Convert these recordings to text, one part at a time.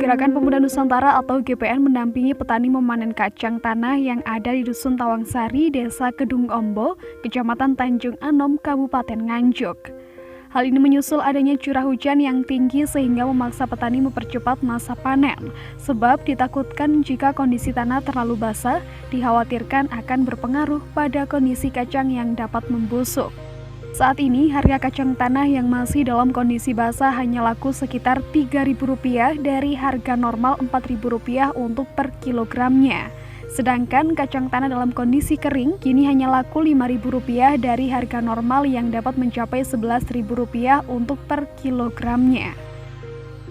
Gerakan Pemuda Nusantara atau GPN mendampingi petani memanen kacang tanah yang ada di Dusun Tawangsari, Desa Kedung Ombo, Kecamatan Tanjung Anom, Kabupaten Nganjuk. Hal ini menyusul adanya curah hujan yang tinggi sehingga memaksa petani mempercepat masa panen. Sebab ditakutkan jika kondisi tanah terlalu basah, dikhawatirkan akan berpengaruh pada kondisi kacang yang dapat membusuk. Saat ini, harga kacang tanah yang masih dalam kondisi basah hanya laku sekitar Rp3.000 dari harga normal Rp4.000 untuk per kilogramnya. Sedangkan kacang tanah dalam kondisi kering kini hanya laku Rp5.000 dari harga normal yang dapat mencapai Rp11.000 untuk per kilogramnya.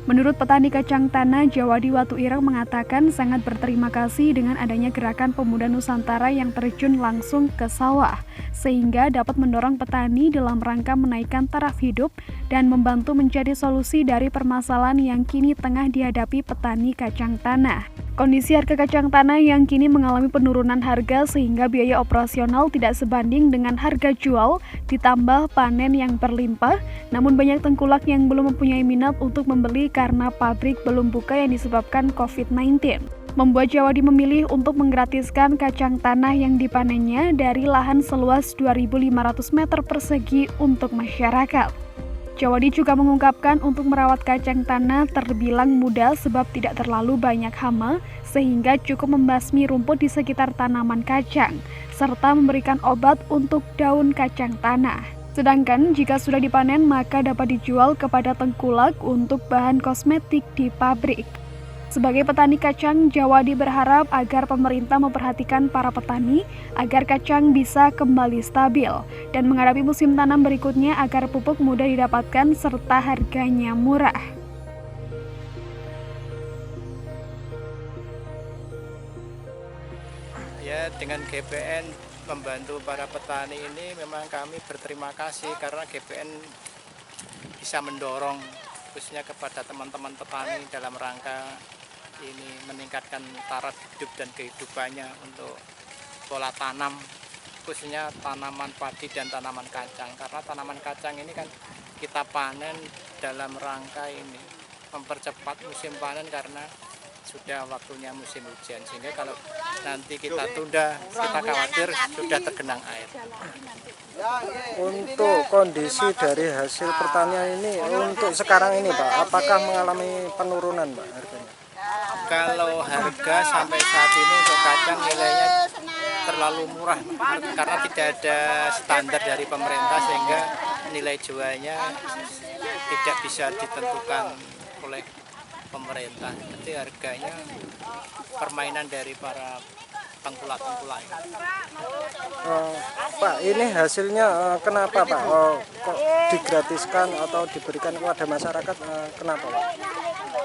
Menurut petani kacang tanah Jawadi Watu Ireng mengatakan sangat berterima kasih dengan adanya Gerakan Pemuda Nusantara yang terjun langsung ke sawah, sehingga dapat mendorong petani dalam rangka menaikkan taraf hidup dan membantu mencari solusi dari permasalahan yang kini tengah dihadapi petani kacang tanah. Kondisi harga kacang tanah yang kini mengalami penurunan harga sehingga biaya operasional tidak sebanding dengan harga jual, ditambah panen yang berlimpah, namun banyak tengkulak yang belum mempunyai minat untuk membeli karena pabrik belum buka yang disebabkan COVID-19. Membuat Jawadi memilih untuk menggratiskan kacang tanah yang dipanennya dari lahan seluas 2.500 meter persegi untuk masyarakat. Jawadi juga mengungkapkan untuk merawat kacang tanah terbilang mudah sebab tidak terlalu banyak hama sehingga cukup membasmi rumput di sekitar tanaman kacang serta memberikan obat untuk daun kacang tanah. Sedangkan jika sudah dipanen maka dapat dijual kepada tengkulak untuk bahan kosmetik di pabrik. Sebagai petani kacang, Jawadi berharap agar pemerintah memperhatikan para petani agar kacang bisa kembali stabil dan menghadapi musim tanam berikutnya agar pupuk mudah didapatkan serta harganya murah. Ya, dengan GPN membantu para petani ini memang kami berterima kasih karena GPN bisa mendorong khususnya kepada teman-teman petani dalam rangka ini meningkatkan taraf hidup dan kehidupannya untuk pola tanam khususnya tanaman padi dan tanaman kacang, karena tanaman kacang ini kan kita panen dalam rangka ini mempercepat musim panen karena sudah waktunya musim hujan, sehingga kalau nanti kita tunda kita khawatir sudah tergenang air. Untuk kondisi dari hasil pertanian ini untuk sekarang ini Pak, apakah mengalami penurunan Pak harganya? Kalau harga sampai saat ini untuk kacang nilainya terlalu murah karena tidak ada standar dari pemerintah sehingga nilai jualnya tidak bisa ditentukan oleh pemerintah. Jadi harganya permainan dari para tengkulak-tengkulak. Pak, ini hasilnya kenapa Pak? Kok digratiskan atau diberikan kepada masyarakat? Kenapa Pak?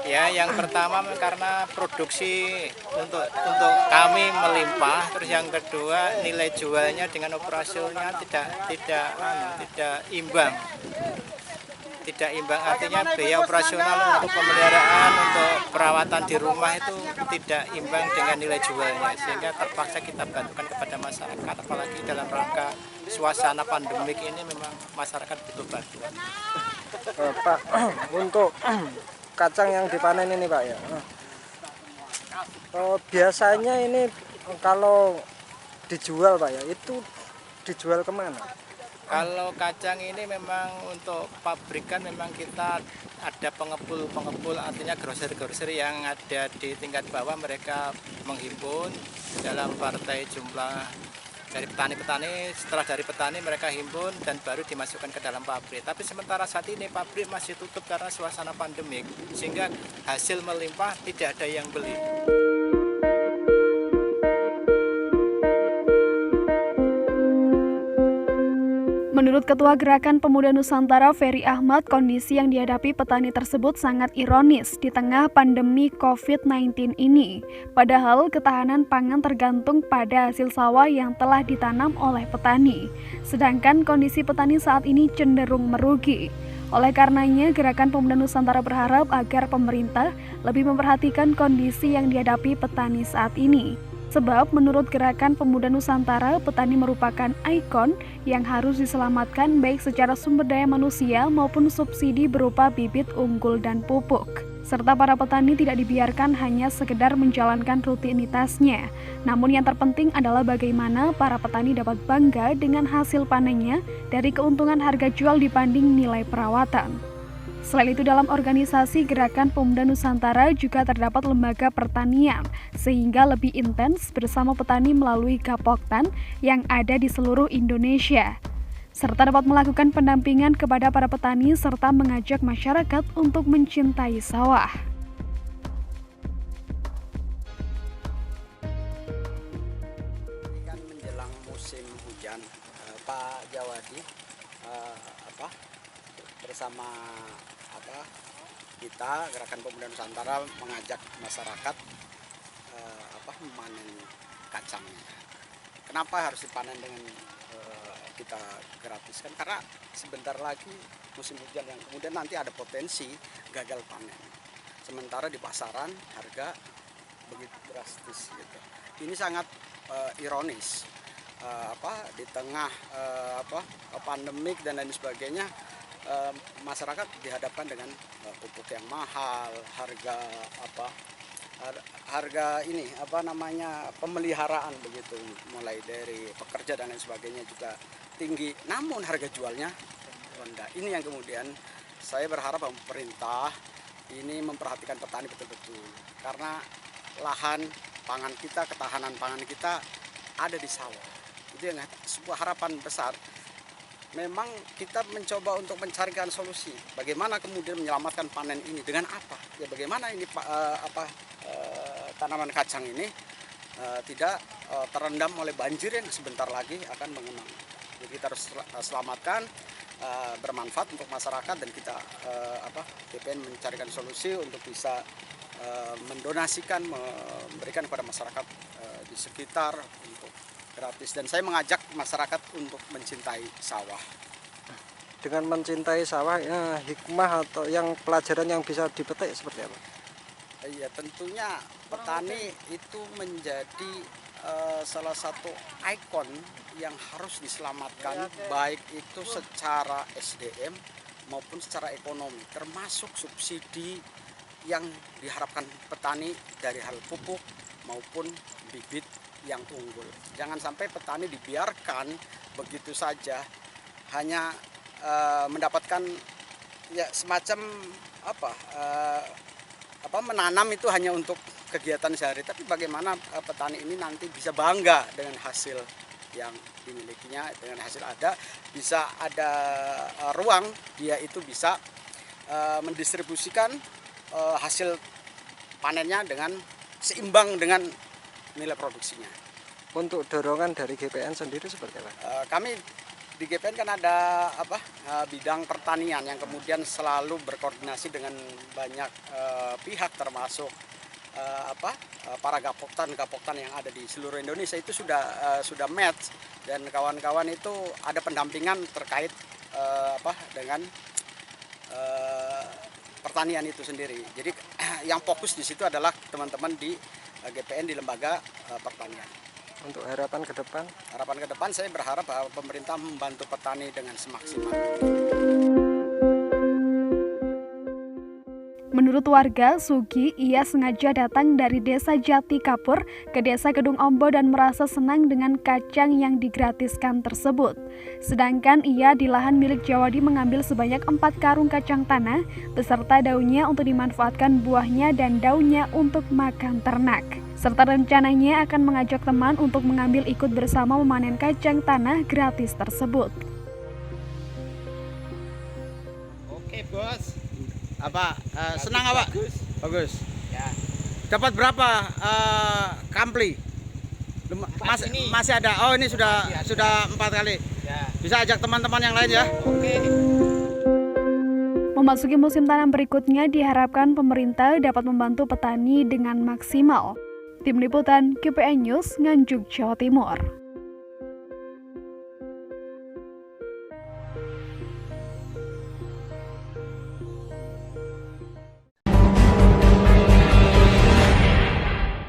Ya, yang pertama karena produksi untuk kami melimpah, terus yang kedua nilai jualnya dengan operasionalnya tidak imbang. Tidak imbang artinya biaya operasional untuk pemeliharaan, untuk perawatan di rumah itu tidak imbang dengan nilai jualnya, sehingga terpaksa kita bantukan kepada masyarakat, apalagi dalam rangka suasana pandemik ini memang masyarakat butuh bantuan. Pak, untuk kacang yang dipanen ini Pak ya, biasanya ini kalau dijual Pak ya, itu dijual kemana? Kalau kacang ini memang untuk pabrikan memang kita ada pengepul artinya grocer yang ada di tingkat bawah, mereka menghimpun dalam partai jumlah dari petani-petani, setelah dari petani mereka himpun dan baru dimasukkan ke dalam pabrik. Tapi sementara saat ini pabrik masih tutup karena suasana pandemik, sehingga hasil melimpah tidak ada yang beli. Menurut Ketua Gerakan Pemuda Nusantara Ferry Ahmad, kondisi yang dihadapi petani tersebut sangat ironis di tengah pandemi COVID-19 ini. Padahal ketahanan pangan tergantung pada hasil sawah yang telah ditanam oleh petani. Sedangkan kondisi petani saat ini cenderung merugi. Oleh karenanya, Gerakan Pemuda Nusantara berharap agar pemerintah lebih memperhatikan kondisi yang dihadapi petani saat ini. Sebab menurut Gerakan Pemuda Nusantara, petani merupakan ikon yang harus diselamatkan baik secara sumber daya manusia maupun subsidi berupa bibit unggul dan pupuk. serta para petani tidak dibiarkan hanya sekedar menjalankan rutinitasnya. Namun yang terpenting adalah bagaimana para petani dapat bangga dengan hasil panennya dari keuntungan harga jual dibanding nilai perawatan. Selain itu, dalam organisasi Gerakan Pemuda Nusantara juga terdapat lembaga pertanian, sehingga lebih intens bersama petani melalui Gapoktan yang ada di seluruh Indonesia, serta dapat melakukan pendampingan kepada para petani serta mengajak masyarakat untuk mencintai sawah. Ini kan menjelang musim hujan, Pak Jawadi bersama kita Gerakan Pemuda Nusantara mengajak masyarakat memanen kacangnya. Kenapa harus dipanen dengan kita gratiskan? Karena sebentar lagi musim hujan yang kemudian nanti ada potensi gagal panen. Sementara di pasaran harga begitu drastis gitu. Ini sangat ironis. Di tengah pandemik dan lain sebagainya, masyarakat dihadapkan dengan pupuk yang mahal, pemeliharaan begitu, mulai dari pekerja dan lain sebagainya juga tinggi, namun harga jualnya rendah. Ini yang kemudian saya berharap pemerintah ini memperhatikan petani betul-betul, karena lahan pangan kita, ketahanan pangan kita ada di sawah. Itu yang sebuah harapan besar. Memang kita mencoba untuk mencarikan solusi. Bagaimana kemudian menyelamatkan panen ini dengan apa? Ya bagaimana ini tanaman kacang ini tidak terendam oleh banjir yang sebentar lagi akan mengenang. Jadi kita harus selamatkan, bermanfaat untuk masyarakat, dan kita GPN mencarikan solusi untuk bisa mendonasikan, memberikan kepada masyarakat di sekitar untuk gratis. Dan saya mengajak masyarakat untuk mencintai sawah. Dengan mencintai sawah, hikmah atau yang pelajaran yang bisa dipetik seperti apa? Iya, tentunya petani itu menjadi salah satu ikon yang harus diselamatkan, baik itu secara SDM maupun secara ekonomi, termasuk subsidi yang diharapkan petani dari hal pupuk maupun bibit yang unggul. Jangan sampai petani dibiarkan begitu saja, hanya mendapatkan ya semacam menanam itu hanya untuk kegiatan sehari, tapi bagaimana petani ini nanti bisa bangga dengan hasil yang dimilikinya, dengan hasil bisa ada ruang dia itu bisa mendistribusikan hasil panennya dengan seimbang dengan nilai produksinya. Untuk dorongan dari GPN sendiri seperti apa? Kami di GPN kan ada bidang pertanian yang kemudian selalu berkoordinasi dengan banyak pihak, termasuk para gapoktan yang ada di seluruh Indonesia. Itu sudah match, dan kawan-kawan itu ada pendampingan terkait dengan pertanian itu sendiri. Jadi yang fokus di situ adalah teman-teman di GPN di lembaga pertanian. Untuk harapan ke depan? Harapan ke depan saya berharap bahwa pemerintah membantu petani dengan semaksimal. Menurut warga, Sugi, ia sengaja datang dari desa Jati Kapur ke desa Kedung Ombo dan merasa senang dengan kacang yang digratiskan tersebut. Sedangkan ia di lahan milik Jawadi mengambil sebanyak 4 karung kacang tanah beserta daunnya untuk dimanfaatkan buahnya dan daunnya untuk makan ternak. Serta rencananya akan mengajak teman untuk mengambil ikut bersama memanen kacang tanah gratis tersebut. Oke bos, senang apa? Bagus. Ya. Dapat berapa kampli? Masih ada. Oh, ini sudah 4 kali. Ya. Bisa ajak teman-teman yang lain ya. Oke. Memasuki musim tanam berikutnya, diharapkan pemerintah dapat membantu petani dengan maksimal. Tim Liputan GPN News, Nganjuk, Jawa Timur.